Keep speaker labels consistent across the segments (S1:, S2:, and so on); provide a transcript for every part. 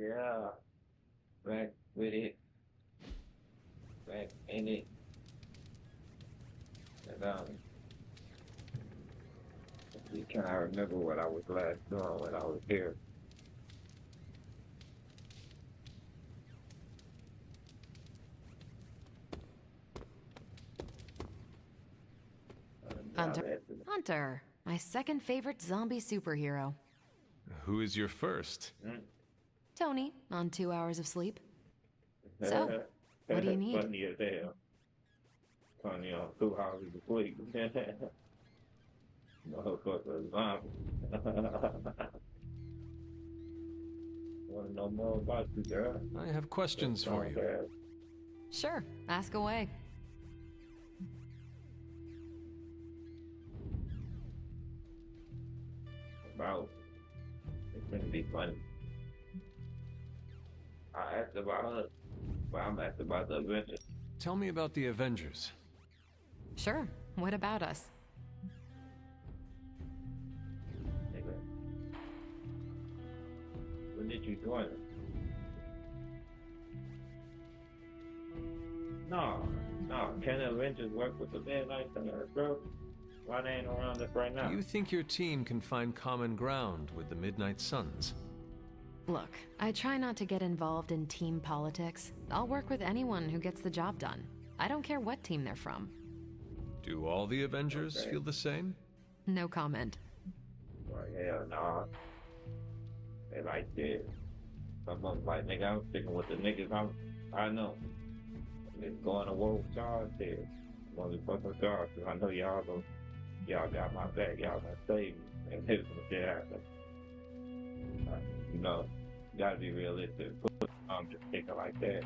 S1: Yeah, back with it, back in it, and can I remember what I was last doing when I was here? Now
S2: Hunter.
S1: that
S2: Hunter, my second favorite zombie superhero.
S3: Who is your first?
S2: Tony, on 2 hours of sleep. So, what do you need?
S1: funny as hell. Funny on 2 houses of sleep. Motherfucker, zombie. Want to know more about you, girl?
S3: I have questions for you.
S2: Sure, ask away.
S1: About it's gonna be funny. I asked about her, but I'm asked about the Avengers.
S3: Tell me about the Avengers.
S2: Sure, what about us?
S1: Nigga, when did you join us? No, no. Can the Avengers work with the Midnight Suns, bro? Why they ain't around us right now?
S3: Do you think your team can find common ground with the Midnight Suns?
S2: Look, I try not to get involved in team politics. I'll work with anyone who gets the job done. I don't care what team they're from.
S3: Do all the Avengers
S1: Okay.
S3: feel the same?
S2: No comment.
S1: Well, hell nah. They like that. Some of them like, nigga, I'm sticking with the niggas I know. It's going to war with y'all there. One of the fucking y'all, 'cause I know y'all got my back. Y'all gonna save me. And here's some shit happen. You know, you gotta be realistic. I'm just thinking like that.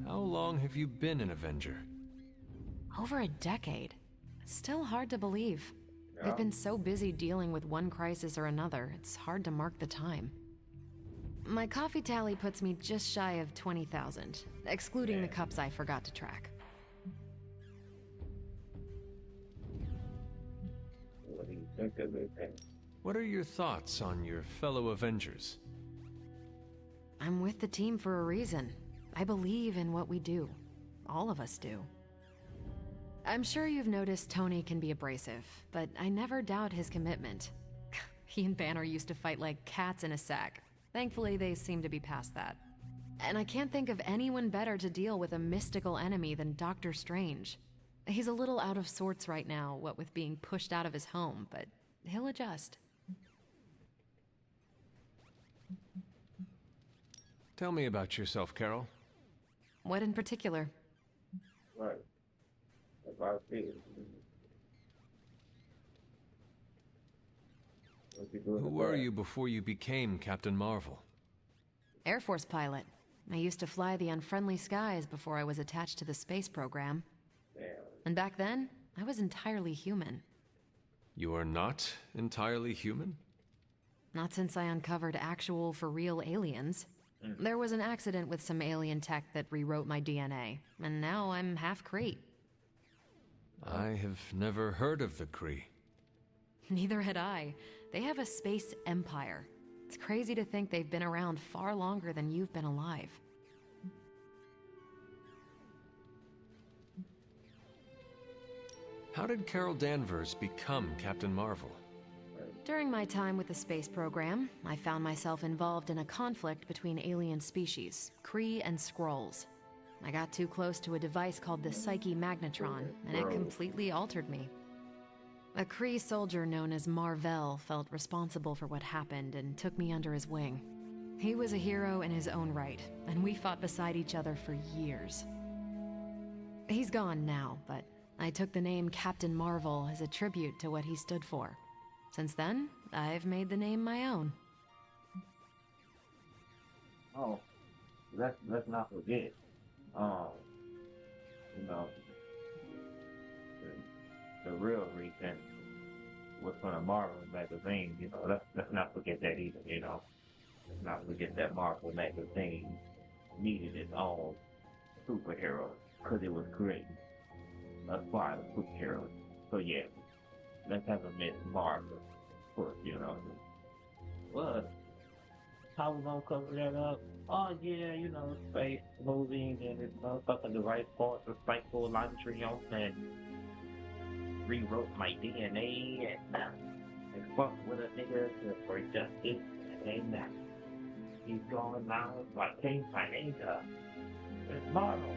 S3: How long have you been an Avenger?
S2: Over a decade. Still hard to believe.
S1: Yeah.
S2: We've been so busy dealing with one crisis or another, it's hard to mark the time. My coffee tally puts me just shy of 20,000, excluding the
S1: Man.
S2: cups I forgot to track.
S1: What do you think of it?
S3: What are your thoughts on your fellow Avengers?
S2: I'm with the team for a reason. I believe in what we do. All of us do. I'm sure you've noticed Tony can be abrasive, but I never doubt his commitment. He and Banner used to fight like cats in a sack. Thankfully, they seem to be past that. And I can't think of anyone better to deal with a mystical enemy than Doctor Strange. He's a little out of sorts right now, what with being pushed out of his home, but he'll adjust.
S3: Tell me about yourself, Carol.
S2: What in particular?
S1: Right. About it. What you doing
S3: Who were you before you became Captain Marvel?
S2: Air Force pilot. I used to fly the unfriendly skies before I was attached to the space program.
S1: Damn.
S2: And back then, I was entirely human.
S3: You are not entirely human?
S2: Not since I uncovered actual, for real aliens. There was an accident with some alien tech that rewrote my DNA, and now I'm half Kree.
S3: I have never heard of the Kree.
S2: Neither had I. They have a space empire. It's crazy to think they've been around far longer than you've been alive.
S3: How did Carol Danvers become Captain Marvel?
S2: During my time with the space program, I found myself involved in a conflict between alien species, Kree and Skrulls. I got too close to a device called the Psyche Magnetron, and it completely altered me. A Kree soldier known as Mar-Vell felt responsible for what happened and took me under his wing. He was a hero in his own right, and we fought beside each other for years. He's gone now, but I took the name Captain Marvel as a tribute to what he stood for. Since then, I've made the name my own.
S1: Oh, let's not forget. You know, the real reason was from a Marvel magazine. You know, let's not forget that either. You know, let's not forget that Marvel magazine needed its own superhero because it was creating a spot of superheroes. So yeah, let's have a Miss Marvel, of course. You know, but how we gonna cover that up? Oh yeah, space moving and this motherfucking device bought the cycle Landrion and rewrote my DNA and fuck with a nigga for justice and that he's going now. So I changed my name to Marvel.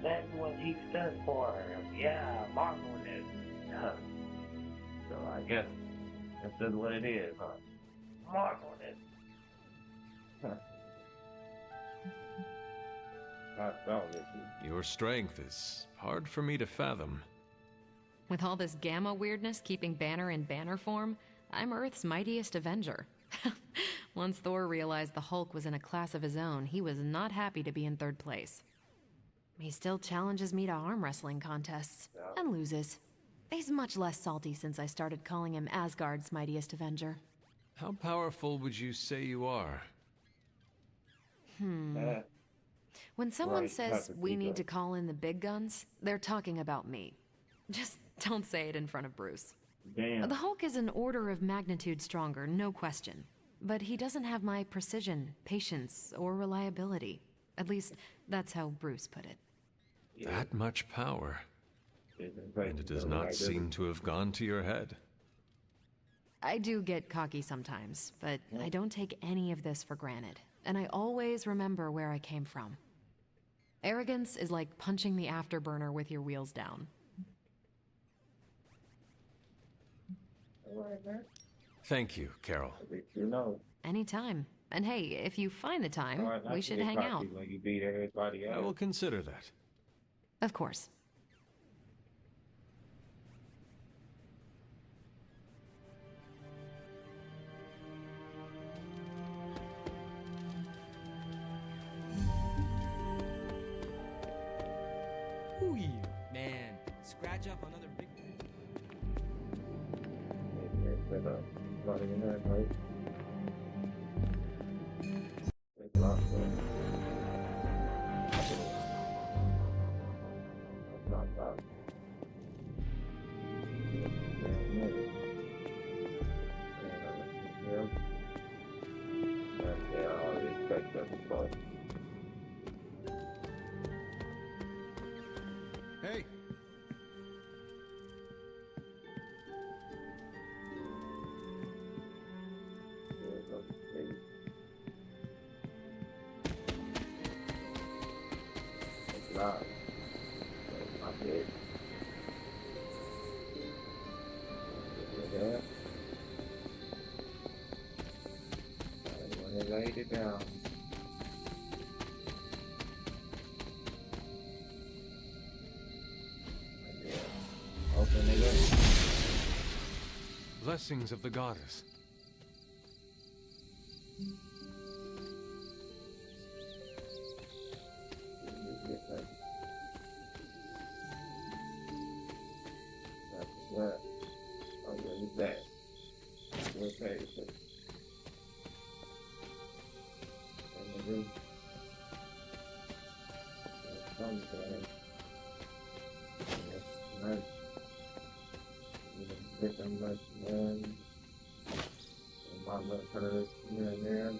S1: That's what he stood for. Yeah, Marvel is. So I guess this is what it is, huh? Marvel is. I felt it.
S3: Your strength is hard for me to fathom.
S2: With all this gamma weirdness keeping Banner in banner form, I'm Earth's mightiest Avenger. Once Thor realized the Hulk was in a class of his own, he was not happy to be in third place. He still challenges me to arm wrestling contests, and loses. He's much less salty since I started calling him Asgard's mightiest Avenger.
S3: How powerful would you say you are?
S2: When someone
S1: Right,
S2: says
S1: that's a
S2: we
S1: big
S2: need
S1: gun.
S2: to call in the big guns, they're talking about me. Just don't say it in front of Bruce.
S1: Damn.
S2: The Hulk is an order of magnitude stronger, no question. But he doesn't have my precision, patience, or reliability. At least, that's how Bruce put it.
S3: That much power. And it does
S1: So,
S3: not
S1: like,
S3: seem to have gone to your head.
S2: I do get cocky sometimes, but I don't take any of this for granted. And I always remember where I came from. Arrogance is like punching the afterburner with your wheels down.
S3: Thank you, Carol.
S1: You know.
S2: Anytime. And hey, if you find the time,
S1: Try not
S2: we
S1: to
S2: should
S1: get
S2: hang
S1: cocky
S2: out.
S1: when you beat everybody
S3: I
S1: else.
S3: will consider that.
S2: Of course.
S4: Ooh, man, scratch up another big.
S5: Hey,
S1: Laid it down. Open it up.
S3: Blessings of the goddess.
S1: That's what. Oh, yeah, you back. We'll pay it. And something. Nice. Get them much man. My little hurt here and there.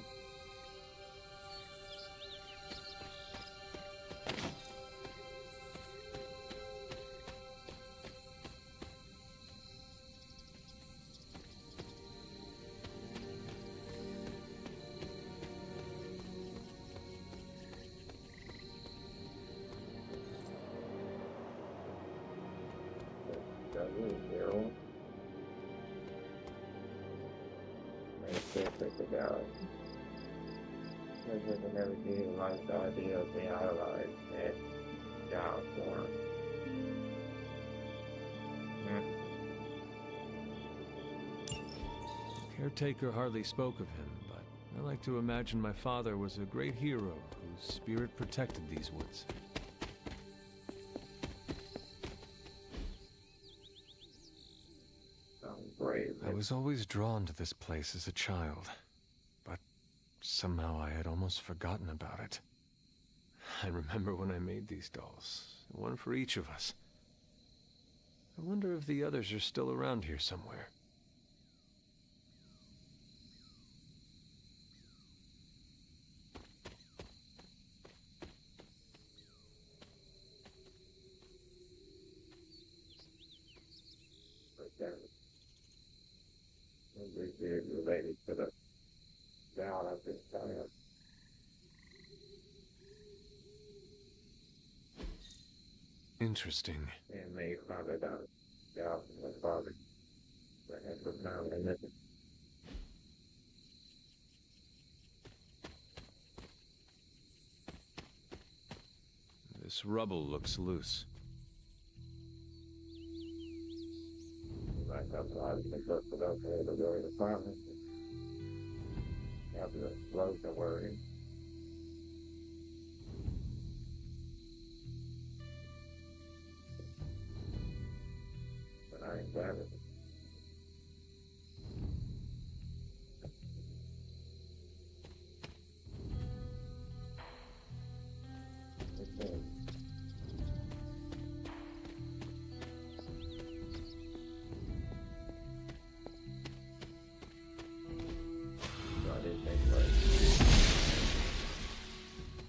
S1: That is zero. Take it down. Because I never did like the idea of being idolized and down for him.
S3: Caretaker hardly spoke of him, but I like to imagine my father was a great hero whose spirit protected these woods.
S1: Sounds brave.
S3: I was always drawn to this place as a child, but somehow I had almost forgotten about it. I remember when I made these dolls, one for each of us. I wonder if the others are still around here somewhere.
S1: This is related to the down of this time.
S3: Interesting.
S1: And they found it out. Down from the father. But at the time, and this
S3: This rubble looks loose.
S1: like outside, they took it up there to go to the apartment. After the close the word. But I ain't glad it.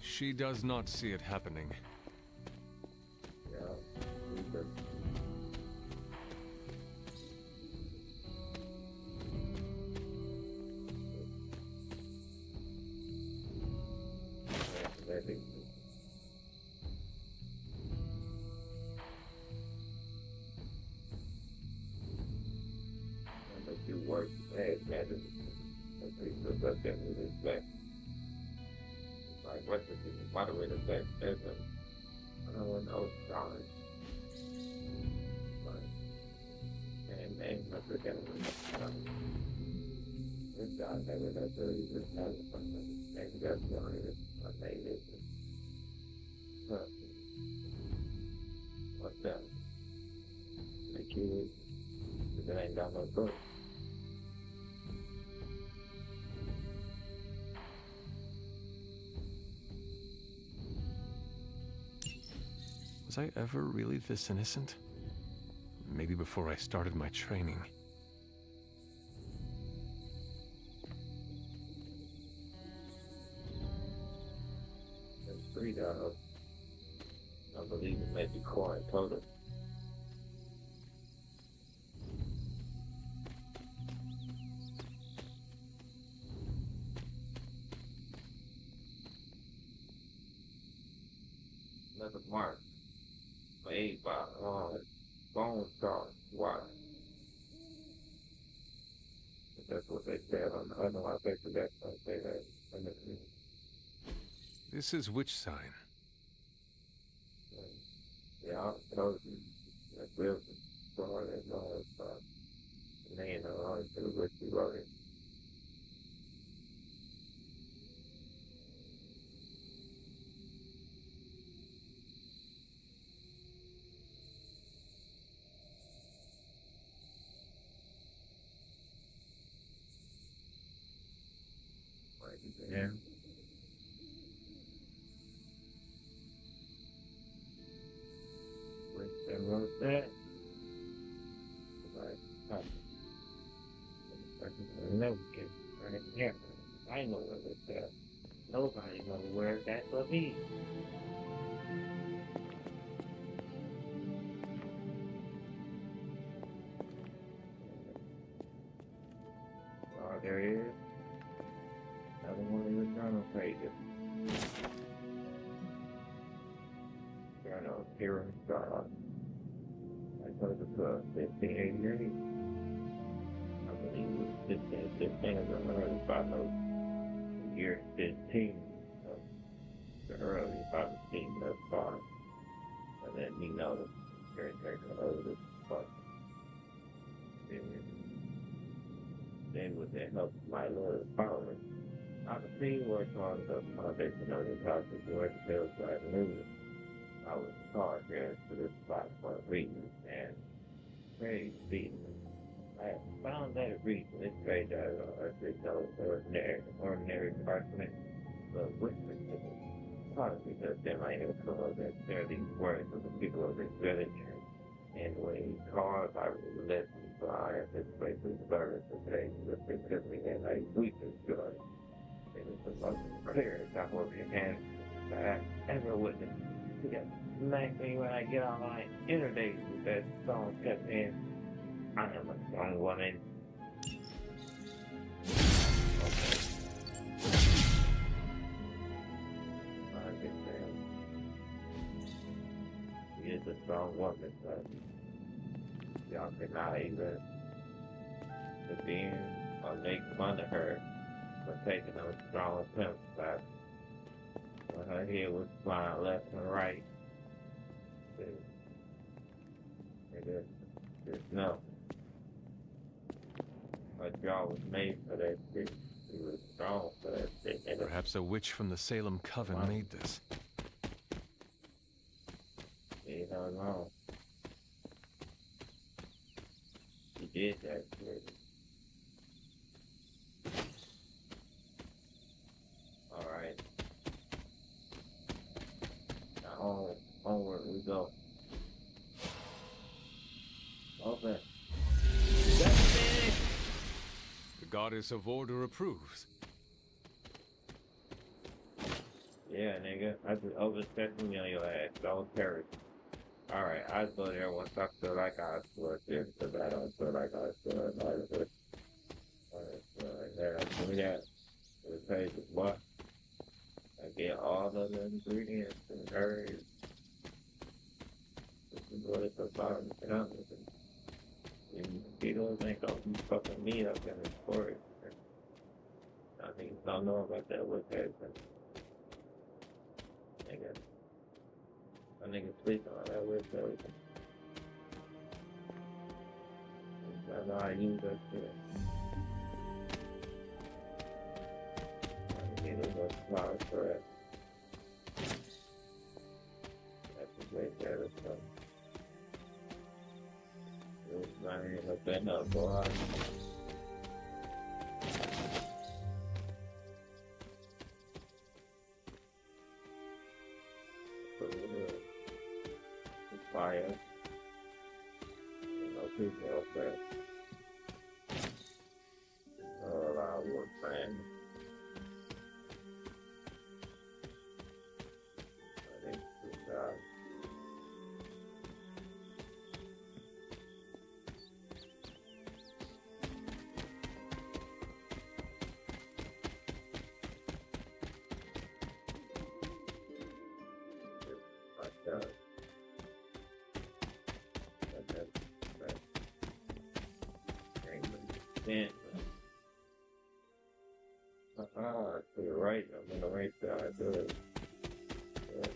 S3: She does not see it happening.
S1: Yeah, we could. But you work bad, man. That's up there with respect. Like, what's the moderator back there? I don't know, John. And name of the gentleman. This guy never does it. This guy is something. Maybe that's the only what name is. Huh. What's that? The kid. Because it ain't got no book.
S3: Was I ever really this innocent? Maybe before I started my training.
S1: There's 3 dollars. I believe it may be core in total. Another mark. Made by Bone Star. Why? That's what they said on the other one. I bet you that's what they say that.
S3: This is which sign?
S1: Yeah, I told you. That Wilson Star, that knows the name of all the what you wrote it. Yeah. Which they wrote that. Like, I never get right here. I know what it said. Nobody knows where that will be. Oh, there he is. Another one of the journal pages. Journal Hearing Star. I told it to 1588. I believe it was 1515 as I heard about the year 15 of the early 15 thus far. And then you know very over this but then with the help of my Lord following. I continue to work on the foundation of the topic George Hills Live News. I was called here to this spot for a reason, and praise be. I have found that reason. It's great that I tell ordinary parchment, but witness to it. Probably because there might have come up that share these words of the people of this village. And when he calls, I will listen. So I have this place of service today, just because we had like weakness joy. It was the most clearest I hope you can that I ever witnessed. He got smacked me when I get on my interdates with that song kept in. I am a strong woman. I understand. She is a strong woman, but y'all cannot even being or make fun of her for taking those strong attempts back when her head was flying left and right. Just no. Her jaw was made for that shit. She was strong for that shit.
S3: Perhaps a witch from the Salem Coven made this.
S1: You don't know. She did that shit. Alright. Now onward we go. Open.
S3: The goddess of order approves.
S1: Yeah, nigga. I just overstepped me on your ass. Don't carry. Alright, I go there once I feel like I swear this, because I don't feel like I swear like this. Give me that. The page is what? I get all of the ingredients and herbs. This is what it's about in the company. Mosquitoes ain't gonna be fucking me up in this forest. I think don't know about that with that. Nigga. A nigga sleeping on that with that. I know I use that shit. I need a little flower for it. That's a great there or something. It was running up and up, boy. Put it in. Fire. You know, people up there. All our work friends. I think it's good job. To the right, I'm on the right side, good. Yeah.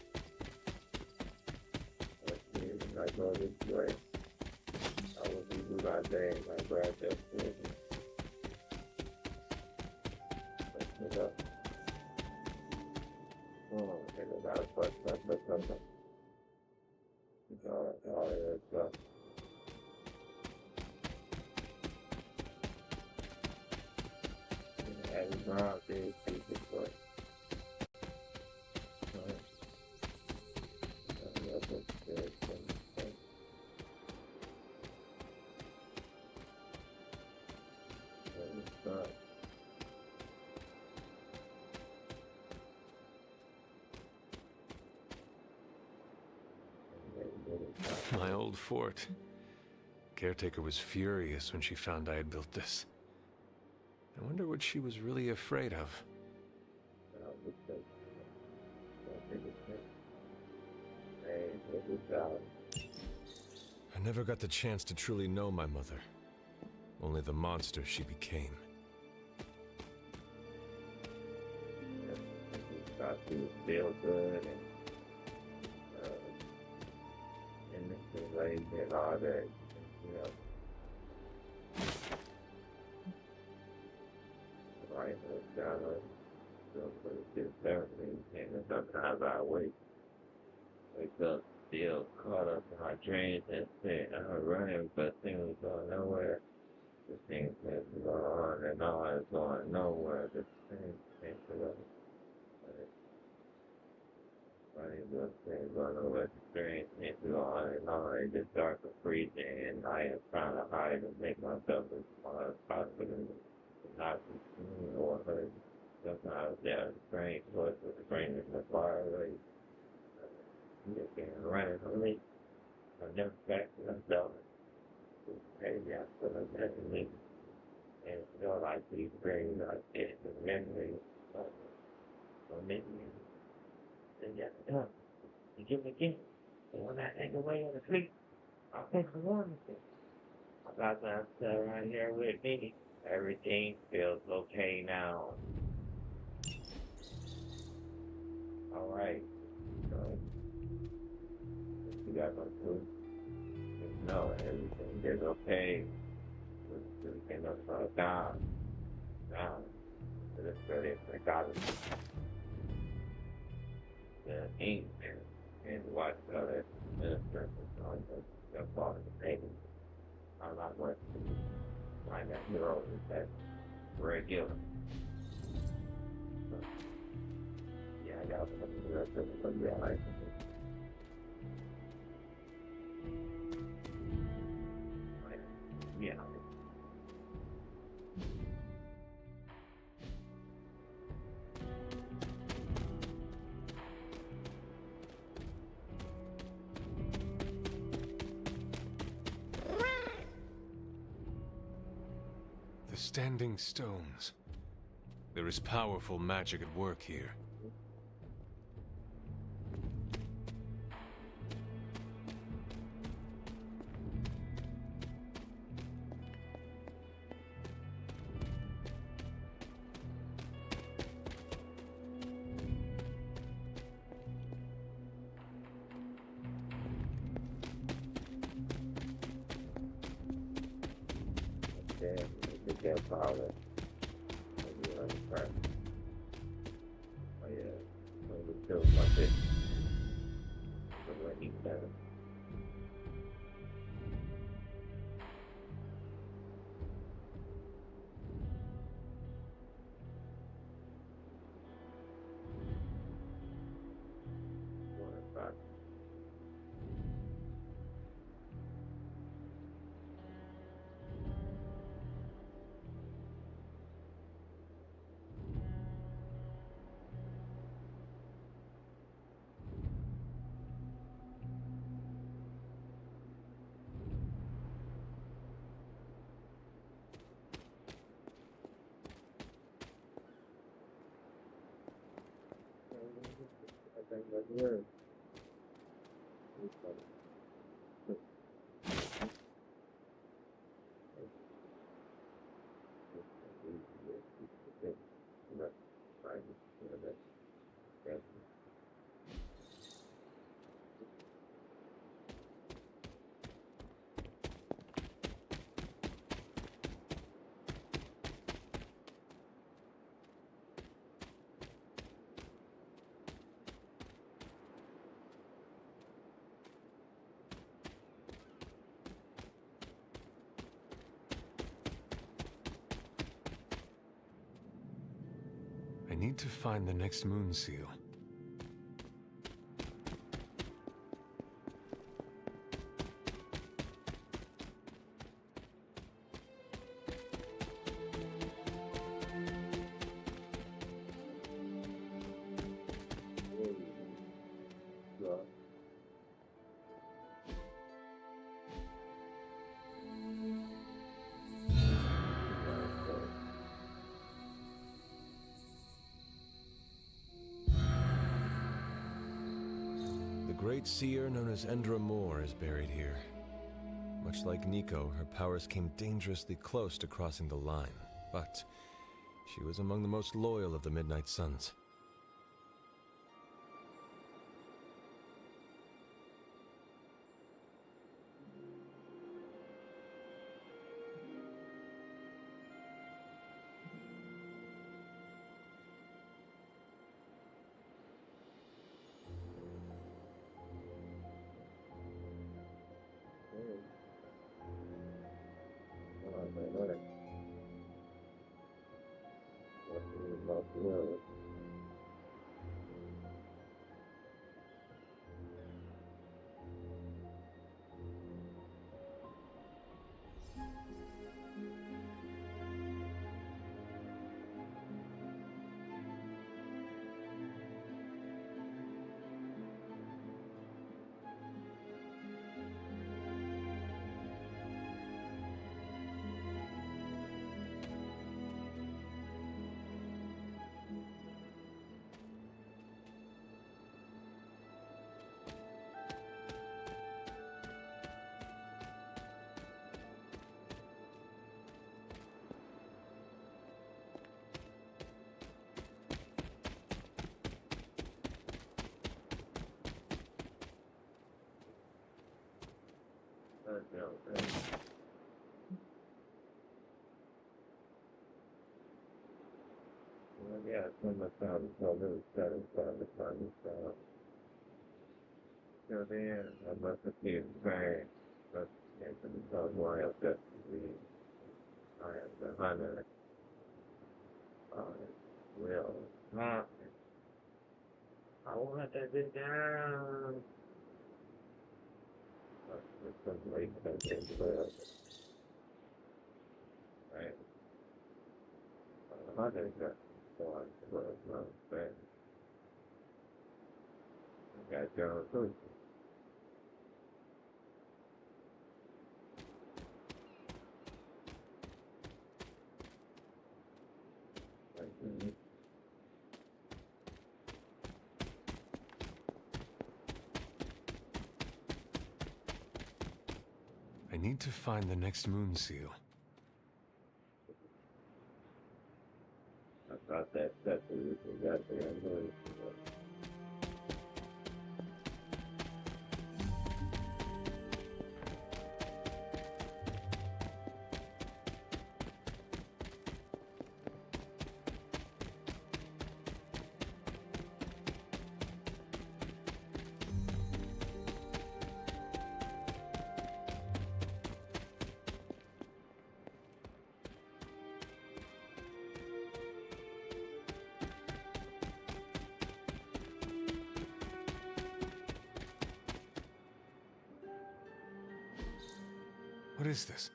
S1: Let's see, if I go this way, I will do my day, I grab that shit. Let's get up. Oh, okay, I gotta put something. All that stuff. And now they see the foot.
S3: My old fort. Caretaker was furious when she found I had built this. I wonder what she was really afraid of. I never got the chance to truly know my mother. Only the monster she became.
S1: Thought she was still good and the lady and all that, you know. Right, down still for the therapy, and sometimes I wake up, still caught up in my dreams and shit. I'm running, but things going nowhere. The things that's going on and on is going nowhere. The things going running, those things going nowhere. The dreams things go on and on. It's just dark and freezing, and I am trying to hide and make myself as small as possible. Not to see or hurt. Sometimes there are strange voices screaming from far away. Just being running from me. I never back to myself. It's crazy, I feel like that to me. and feel like we bring like distant memories of maybe and just you give me again. And when I take away on the sleep, I'll take the one. I got that right here with me. Everything feels okay now. All right. So you got my food. No, everything is okay. We can down. So that's really psychology. The ink and what other minister is on the part of the baby. I'm not going to find that hero is that regular. So, yeah, I got the rest of it, but yeah, I like it. Yeah.
S3: The Standing Stones. There is powerful magic at work here.
S1: Yeah, the get power. Maybe on the front. Oh yeah, so we still like it. So we're eat better. Back. I think that's weird.
S3: I need to find the next moon seal. The great seer known as Endra Moore is buried here. Much like Nico, her powers came dangerously close to crossing the line, but she was among the most loyal of the Midnight Suns.
S1: know, man. Well, yeah, some of the time it's all really satisfying to find this out. So then, I must have been saying, but it's the reason why I definitely, I am the hunter. I will not. I want that bit down. There's some late content left. Right? I think that's one for another thing. I got John too.
S3: I need to find the next moon seal.
S1: I thought that was got there. I know it.
S3: What is this?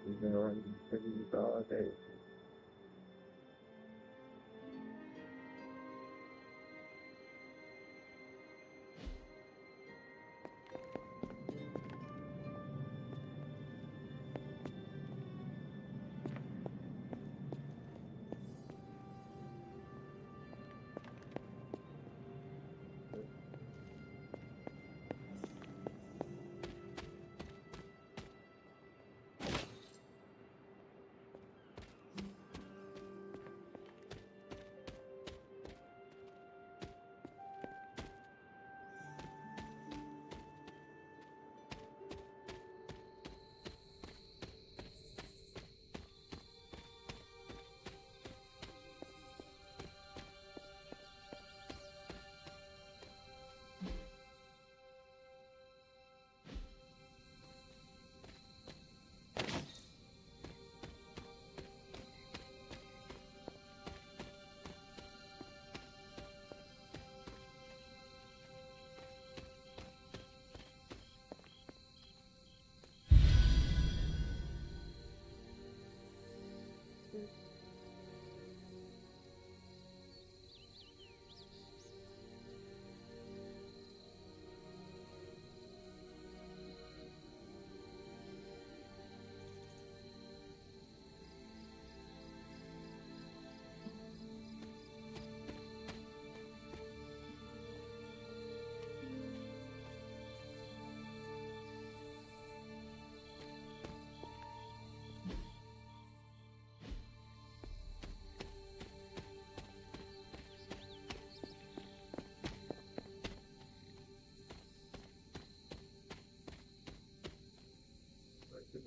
S1: We've been around all day.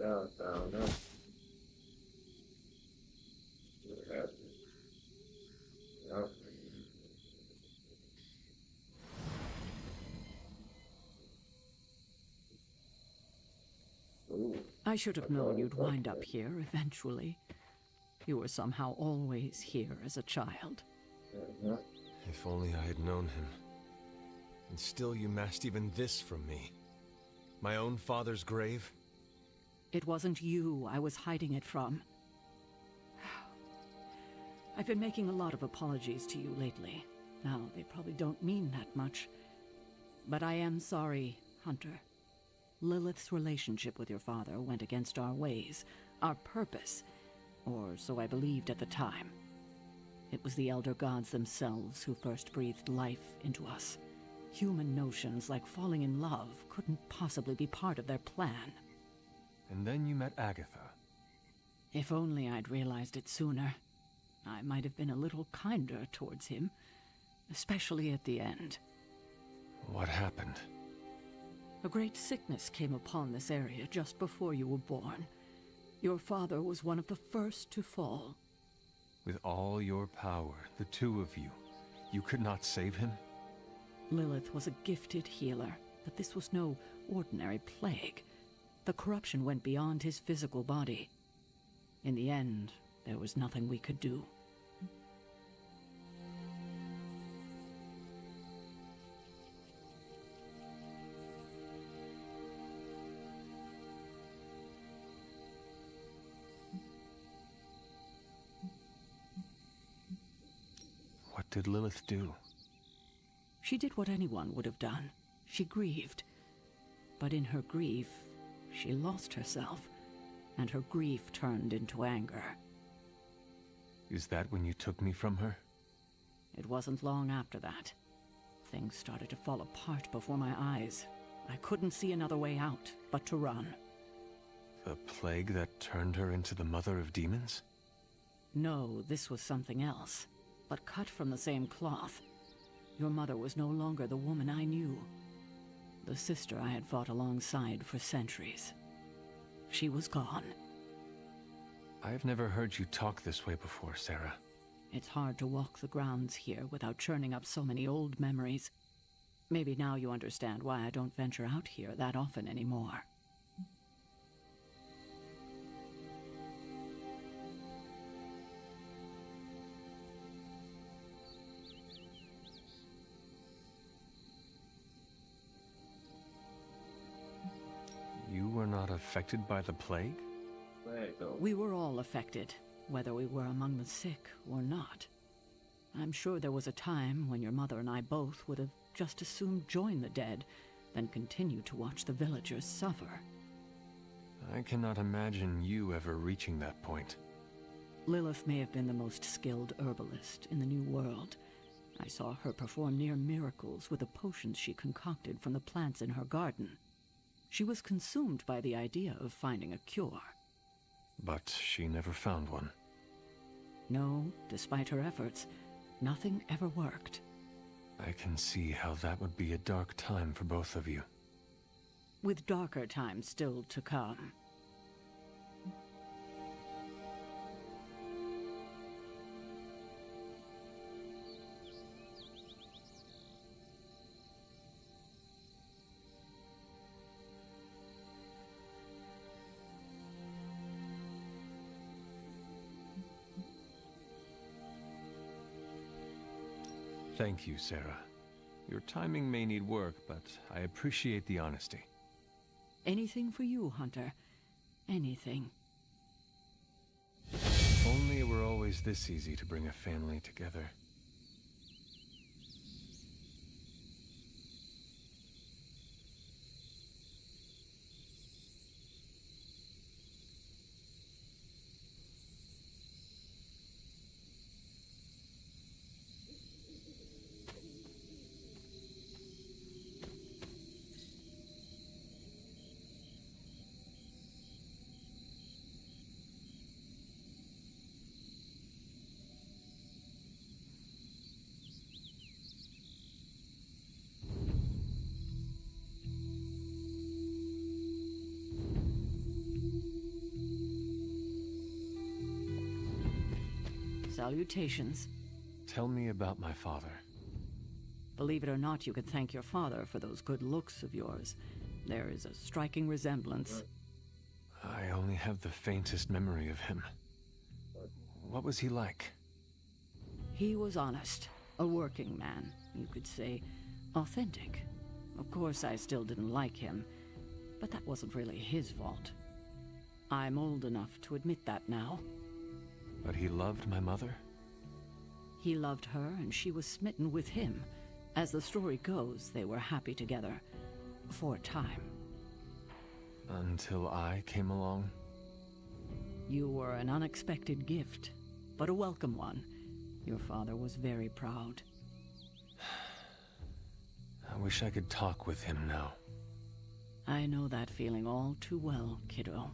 S1: Downtown, no. What happened? Yep. Ooh.
S5: I should have known you'd wind up here eventually. You were somehow always here as a child.
S1: Uh-huh.
S3: If only I had known him. And still you masked even this from me. My own father's grave?
S5: It wasn't you I was hiding it from. I've been making a lot of apologies to you lately. Now, they probably don't mean that much. But I am sorry, Hunter. Lilith's relationship with your father went against our ways, our purpose, or so I believed at the time. It was the Elder Gods themselves who first breathed life into us. Human notions like falling in love couldn't possibly be part of their plan.
S3: And then you met Agatha.
S5: If only I'd realized it sooner. I might have been a little kinder towards him. especially at the end.
S3: What happened?
S5: A great sickness came upon this area just before you were born. Your father was one of the first to fall.
S3: With all your power, the two of you, you could not save him?
S5: Lilith was a gifted healer, but this was no ordinary plague. The corruption went beyond his physical body. In the end, there was nothing we could do.
S3: What did Lilith do?
S5: She did what anyone would have done. She grieved. But in her grief, she lost herself, and her grief turned into anger.
S3: Is that when you took me from her?
S5: It wasn't long after that. Things started to fall apart before my eyes. I couldn't see another way out but to run.
S3: The plague that turned her into the mother of demons?
S5: No, this was something else, but cut from the same cloth. Your mother was no longer the woman I knew. The sister I had fought alongside for centuries. She was gone.
S3: I've never heard you talk this way before, Sarah.
S5: It's hard to walk the grounds here without churning up so many old memories. Maybe now you understand why I don't venture out here that often anymore.
S3: You were not affected by the plague?
S5: We were all affected, whether we were among the sick or not. I'm sure there was a time when your mother and I both would have just as soon join the dead than continue to watch the villagers suffer.
S3: I cannot imagine you ever reaching that point.
S5: Lilith may have been the most skilled herbalist in the New World. I saw her perform near miracles with the potions she concocted from the plants in her garden. She was consumed by the idea of finding a cure.
S3: But she never found one.
S5: No, despite her efforts, nothing ever worked.
S3: I can see how that would be a dark time for both of you.
S5: With darker times still to come.
S3: Thank you, Sarah. Your timing may need work, but I appreciate the honesty.
S5: Anything for you, Hunter. Anything.
S3: If only it were always this easy to bring a family together.
S5: Salutations.
S3: Tell me about my father.
S5: Believe it or not, you could thank your father for those good looks of yours. There is a striking resemblance.
S3: I only have the faintest memory of him. What was he like?
S5: He was honest, a working man, you could say, authentic. Of course, I still didn't like him, but that wasn't really his fault. I'm old enough to admit that now.
S3: But he loved my mother?
S5: He loved her, and she was smitten with him. As the story goes, they were happy together. For a time.
S3: Until I came along?
S5: You were an unexpected gift, but a welcome one. Your father was very proud.
S3: I wish I could talk with him now.
S5: I know that feeling all too well, kiddo.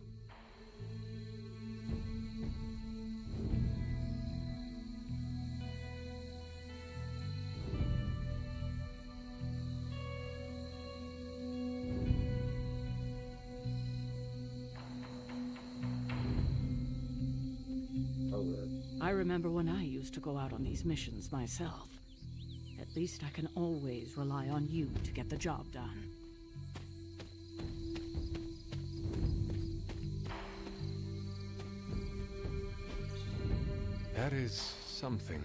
S5: I remember when I used to go out on these missions myself. At least I can always rely on you to get the job done.
S3: That is something.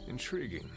S3: Intriguing.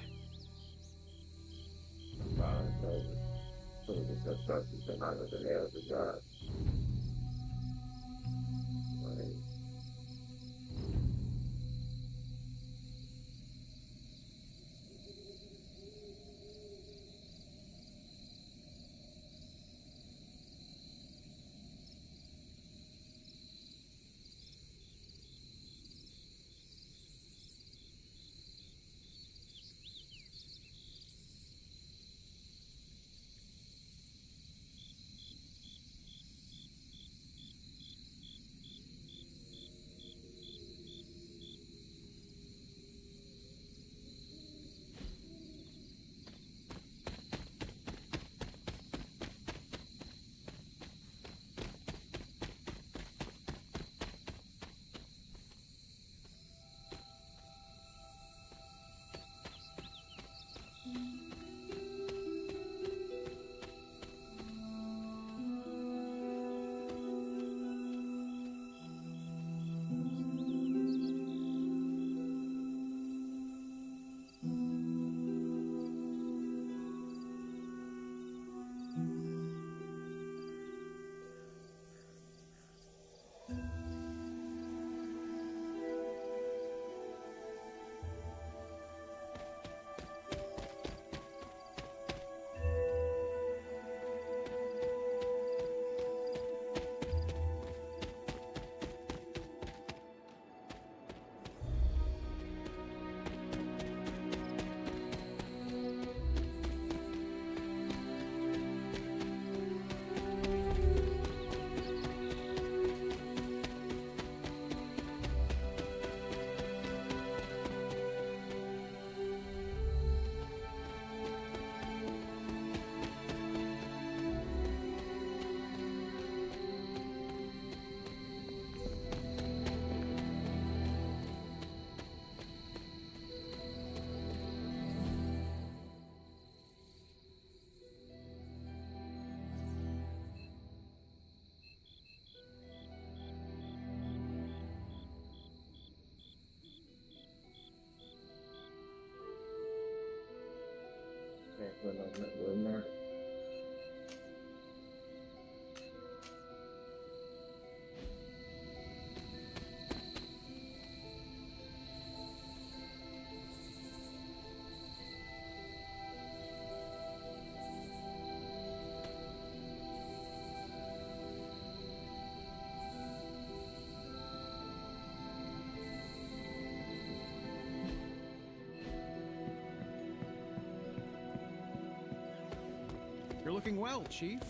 S6: You're looking well, Chief.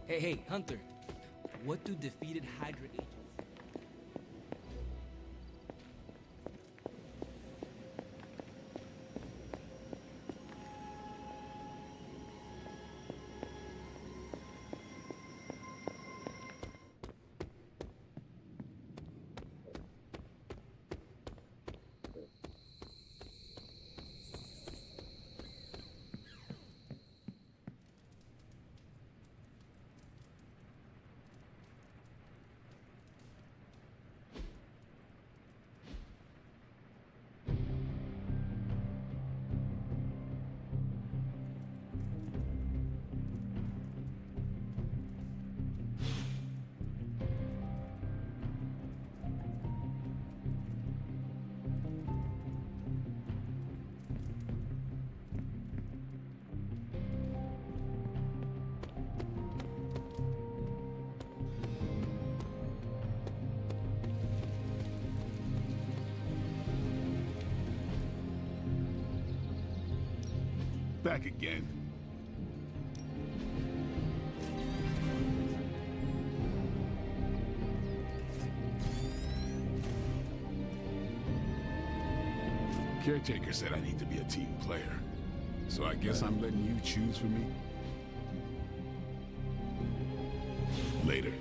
S4: Hey, Hunter. What do defeated Hydra agents?
S7: Back again. Caretaker said I need to be a team player. So I guess I'm letting you choose for me? Later.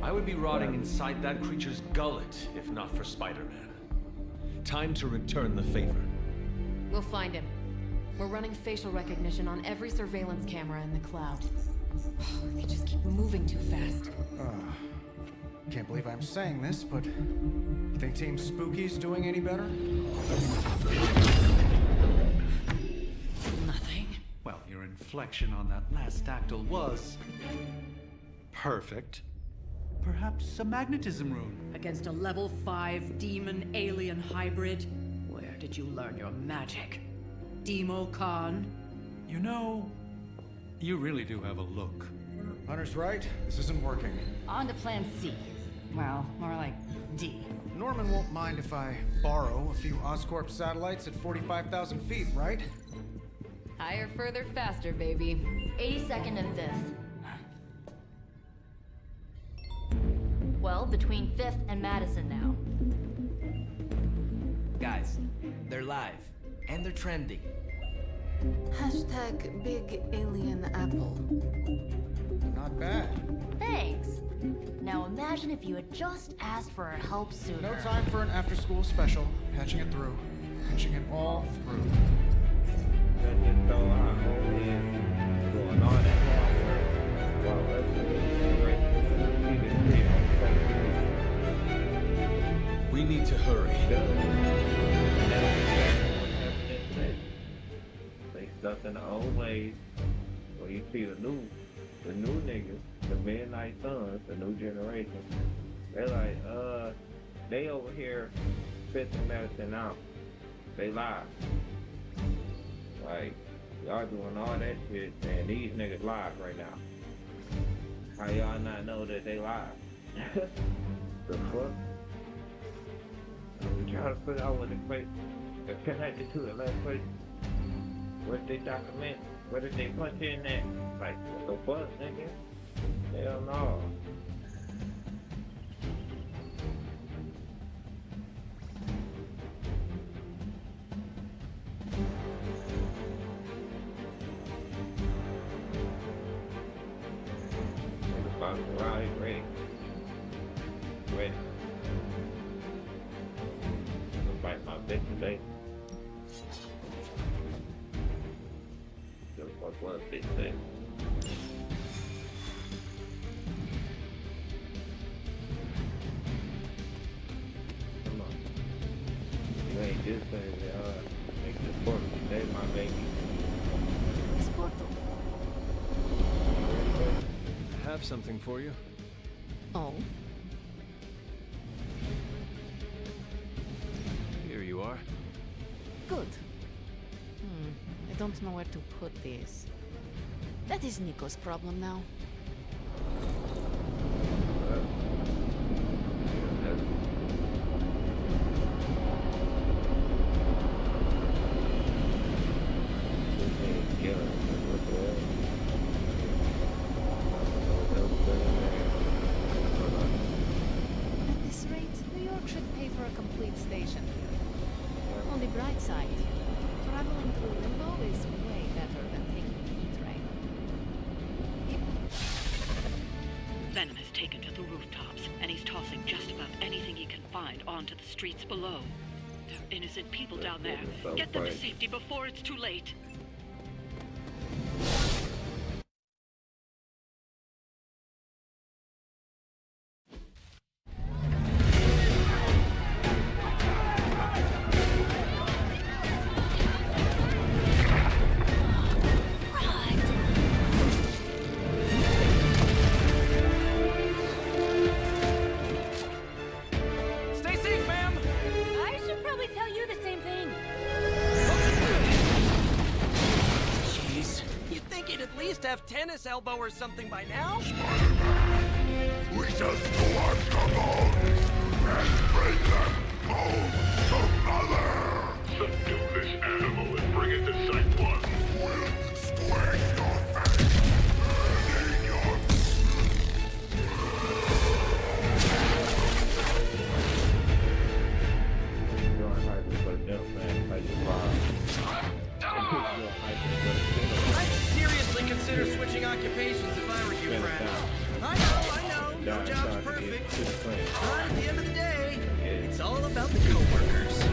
S3: I would be rotting inside that creature's gullet if not for Spider-Man. Time to return the favor.
S2: We'll find him. We're running facial recognition on every surveillance camera in the cloud. They just keep moving too fast.
S6: Can't believe I'm saying this, but you think Team Spooky's doing any better?
S2: Nothing.
S8: Well, your inflection on that last dactyl was perfect. Perhaps a magnetism rune.
S5: Against a level 5 demon alien hybrid? Where did you learn your magic? Demo Khan?
S8: You know, you really do have a look.
S6: Hunter's right. This isn't working.
S9: On to plan C. Well, more like D.
S6: Norman won't mind if I borrow a few Oscorp satellites at 45,000 feet, right?
S2: Higher, further, faster, baby.
S9: 82nd and 5th. Well, between 5th and Madison now.
S4: Guys, they're live. And they're trending.
S2: Hashtag big alien apple.
S6: Not bad.
S9: Thanks. Now imagine if you had just asked for our help sooner.
S6: No time for an after-school special. Patching it through. Patching it all through.
S1: Let's just throw our whole in doing all that hard work. Well, let's
S3: We need to hurry.
S1: They stuck in the old ways. Well, you see the new niggas, the Midnight Suns, the new generation. They're like, they over here fitting medicine out. They lie. Like, y'all doing all that shit, and these niggas live right now. How y'all not know that they live? The fuck? We try to put out what the place is connected to the last place. What they document? What did they punch in that? Like, what the fuck, nigga? Hell no. Right, ready. Ready. I'm gonna bite my bitch today. Give a fuck what a bitch say. Come on. You ain't this thing, make this portal today, my baby.
S2: This portal.
S1: You ready, baby?
S3: I have something for you.
S2: Oh?
S3: Here you are.
S2: Good. I don't know where to put this. That is Nico's problem now. At this rate, New York should pay for a complete station here. On the bright side, traveling through Limbo is way better than taking the E-train.
S5: Venom has taken to the rooftops, and he's tossing just about anything he can find onto the streets below. There are innocent people down there. Get them to safety before it's too late.
S10: have tennis elbow or something by now.
S7: We just go after bones and bring them home to Mother! Subdue this animal and bring it to Site 1. We'll squash your face and eat your...
S10: I'd seriously consider switching occupations if I were you, friend. I know, no job's perfect. But at the end of the day, it's all about the coworkers.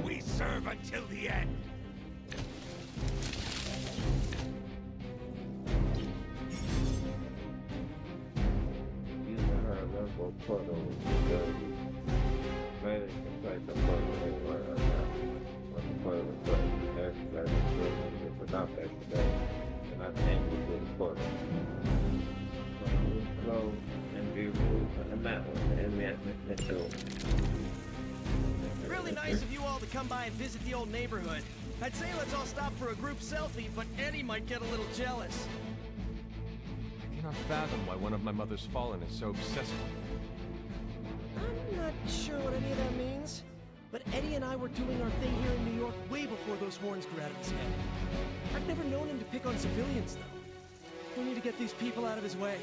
S7: We serve until the end!
S10: Really nice of you all to come by and visit the old neighborhood. I'd say let's all stop for a group selfie, but Eddie might get a little jealous.
S3: I cannot fathom why one of my mother's fallen is so obsessed with me.
S10: I'm not sure what any of that means, but Eddie and I were doing our thing here in New York way before those horns grew out of his head. I've never known him to pick on civilians, though. We need to get these people out of his way.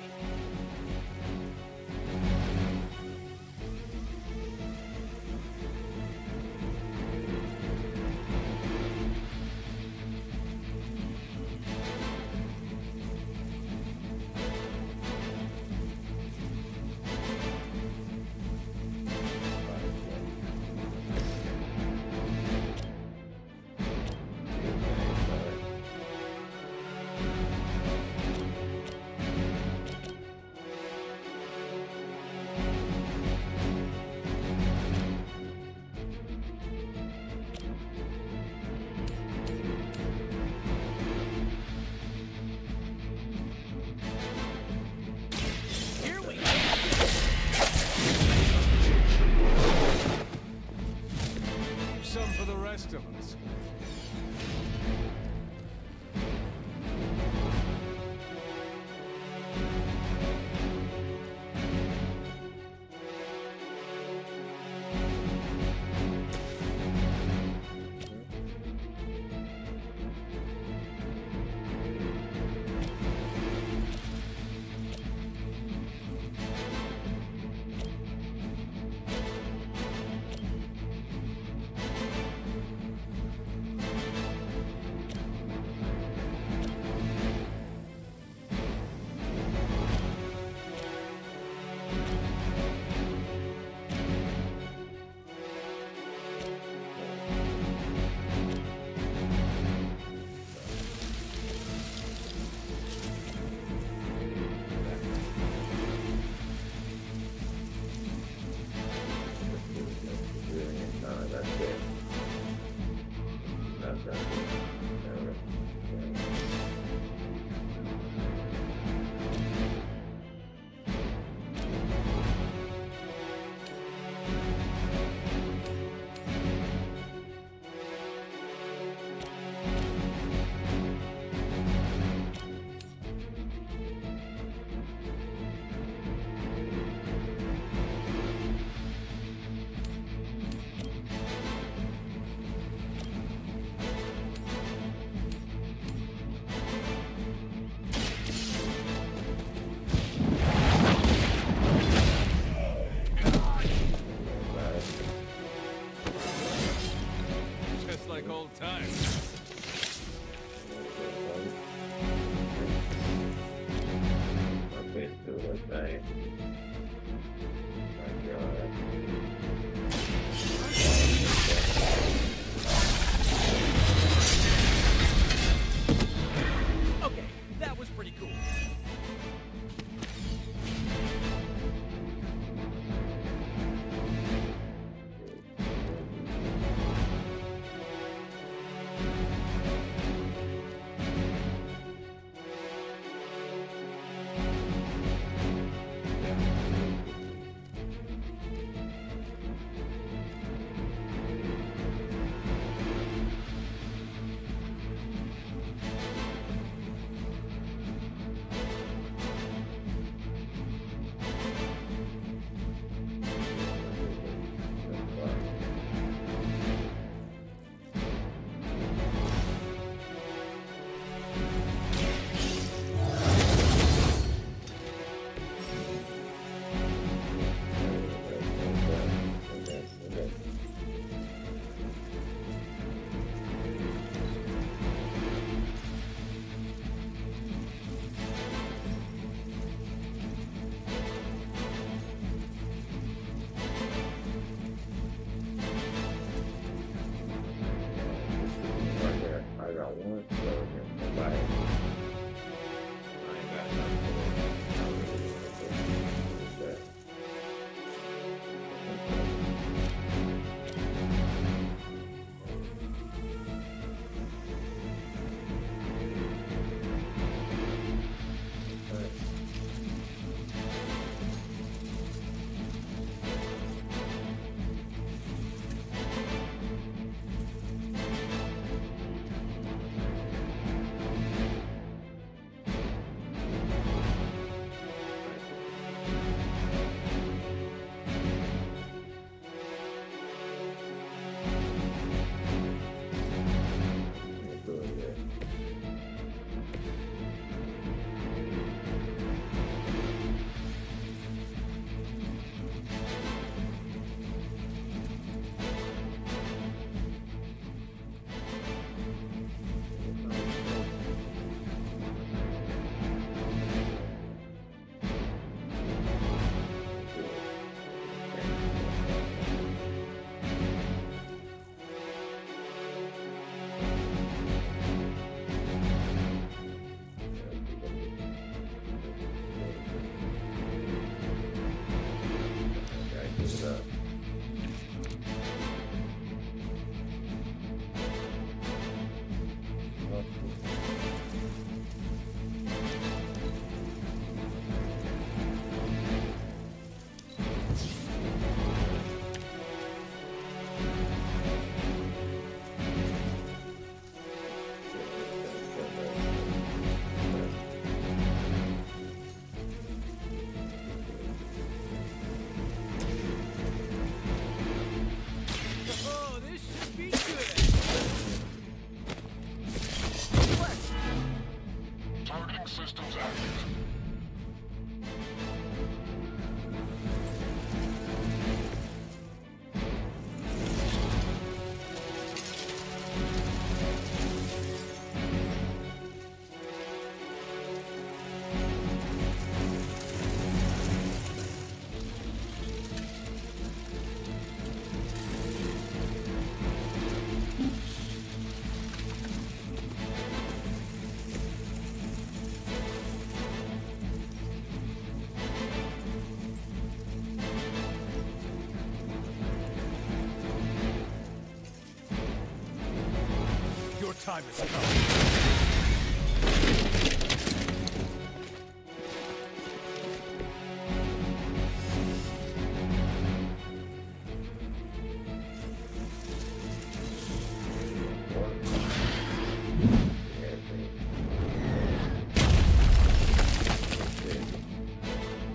S6: time has come.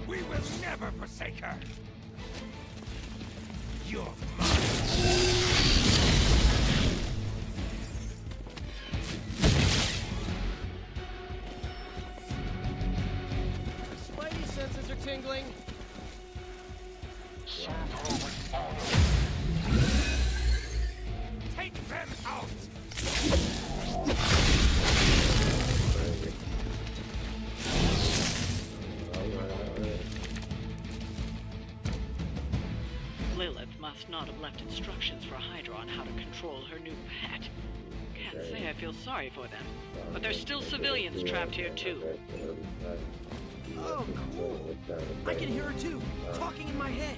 S6: We will never forsake her. You're
S10: Spidey senses are tingling.
S6: take them out.
S5: Lilith must not have left instructions for Hydra on how to control her new pet. Can't say I feel sorry for them, but there's still civilians trapped here too.
S10: Oh, cool. I can hear her too, talking in my head.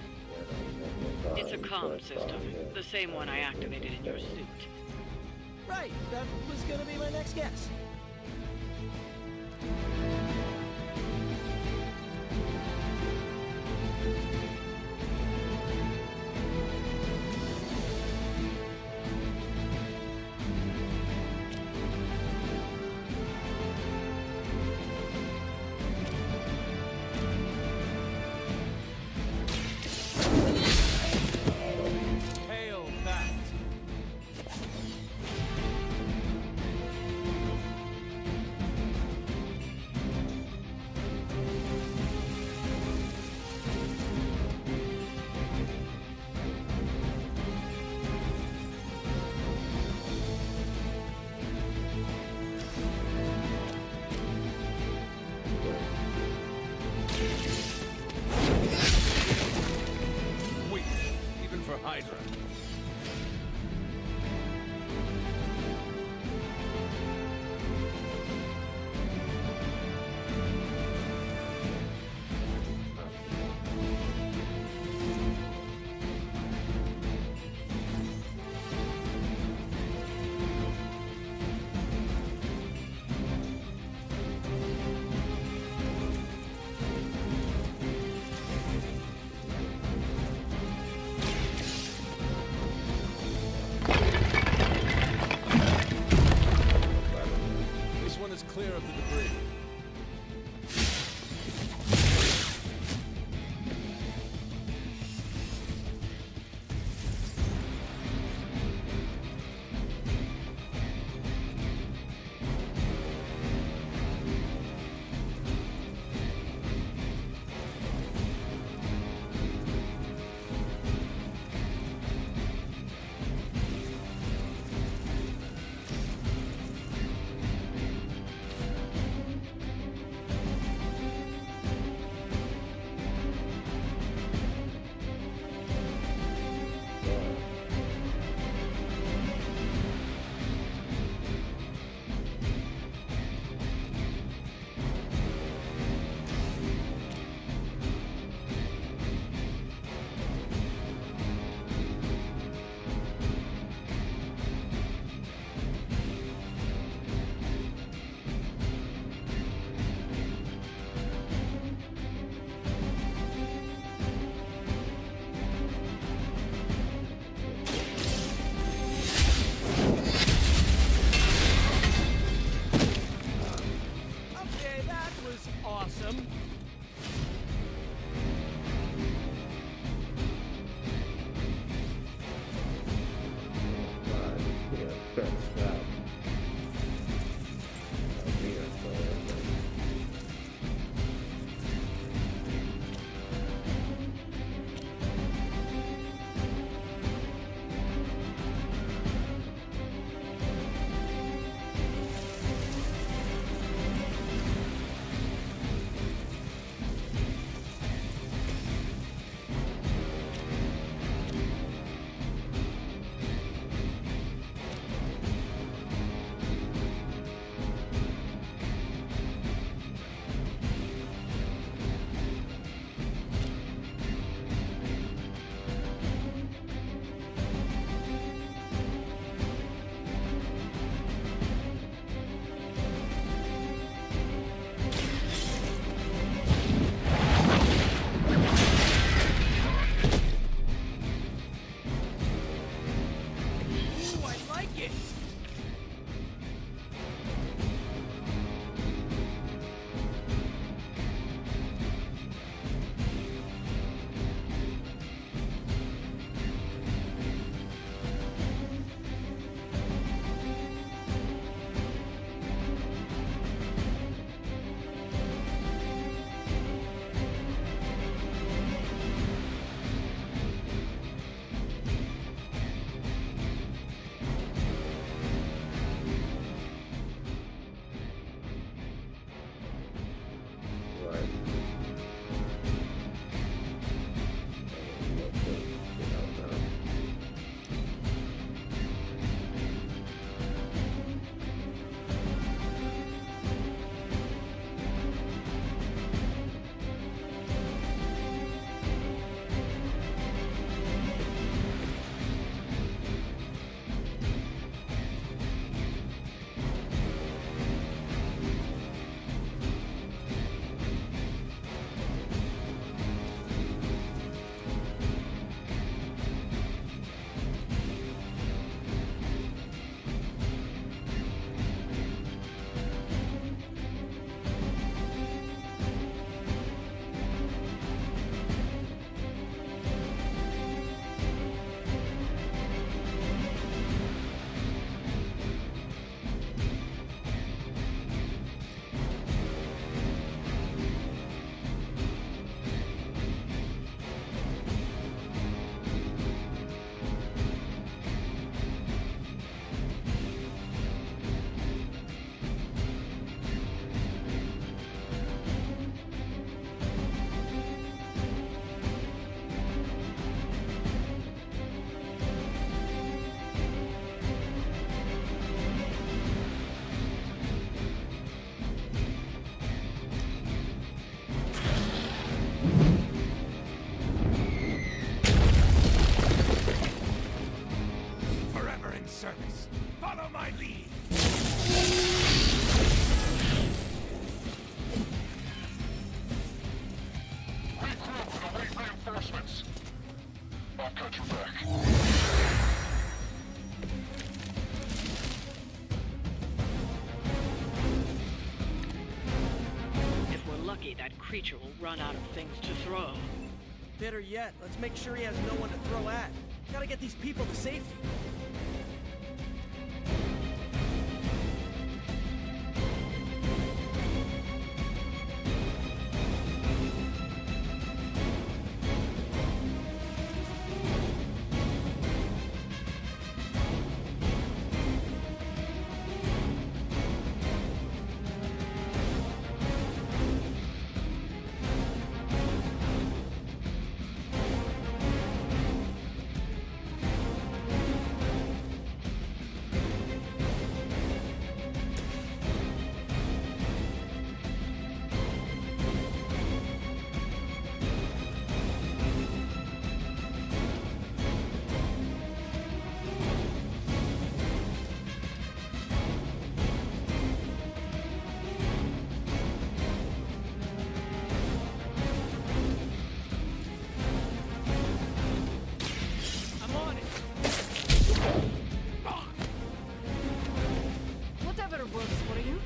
S5: It's a comm system, the same one I activated in your suit.
S10: Right, that was gonna be my next guess.
S6: Hail that. Weak, even for Hydra.
S7: I've got your back.
S5: If we're lucky, that creature will run out of things to throw.
S10: Better yet, let's make sure he has no one to throw at. Gotta get these people to safety.
S2: Whatever works for you.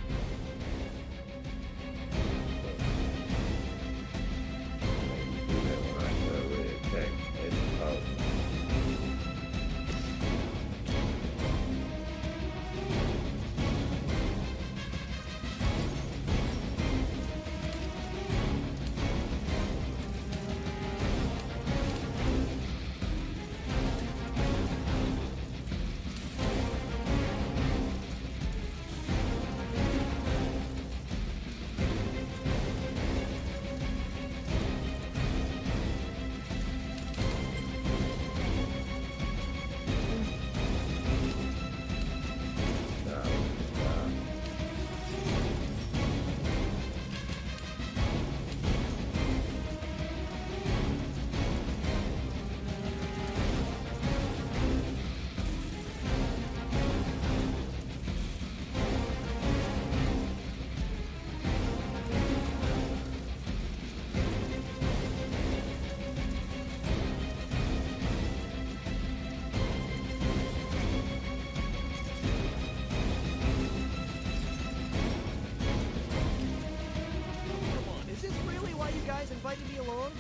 S10: invited me along?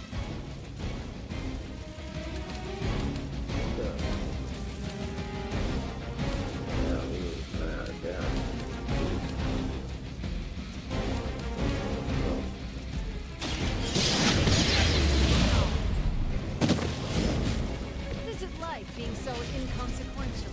S2: What is it like being so inconsequential?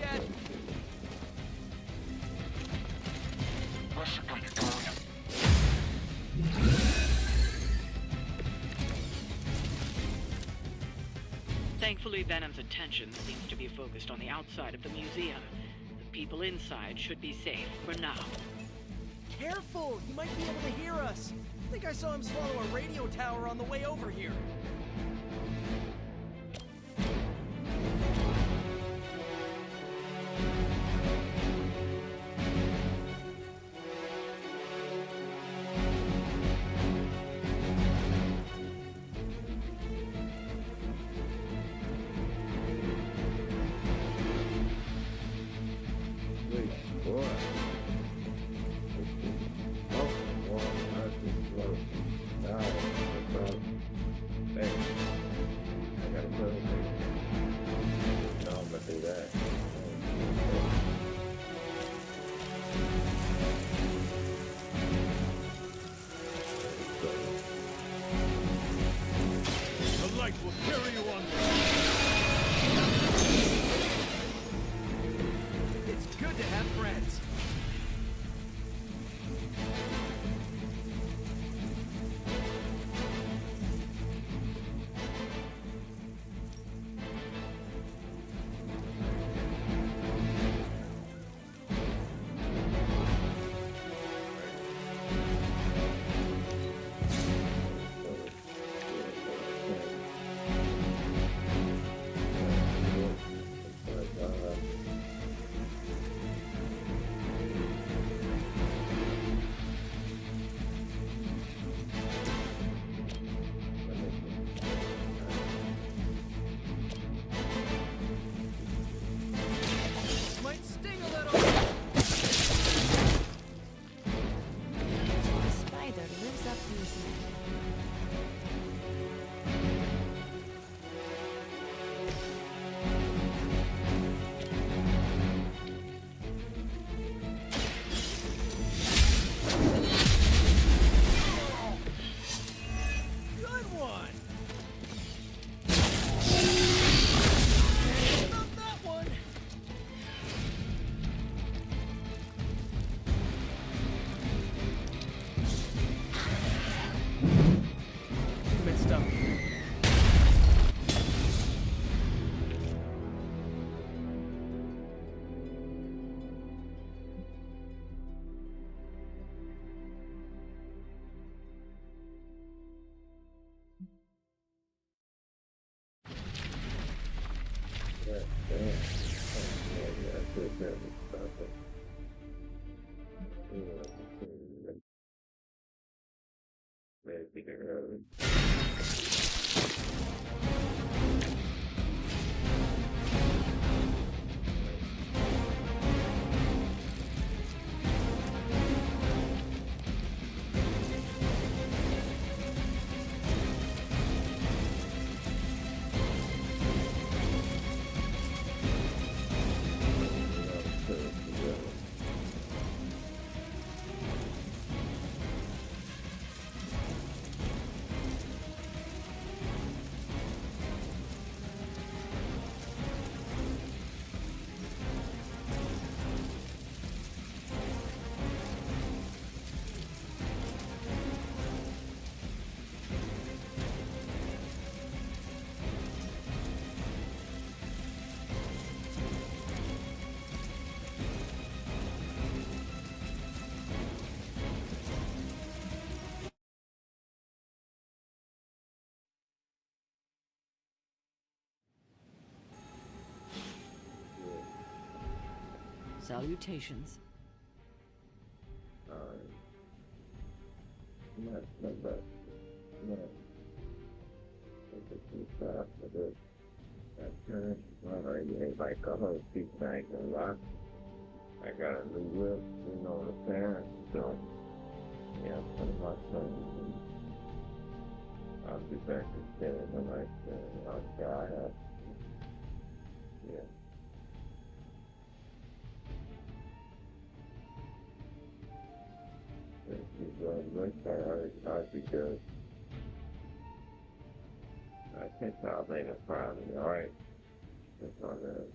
S10: yet?
S5: Thankfully, Venom's attention seems to be focused on the outside of the museum. The people inside should be safe for now.
S10: Careful! He might be able to hear us. I think I saw him swallow a radio tower on the way over here. It's good to have friends.
S5: Salutations.
S1: Like a whole big bag of rock. I got a new whip, you know, the parents, so yeah, put my son. I'll be back to stay in the night, I'll try out. Yeah. Because I think I'll make a problem, alright? Just on the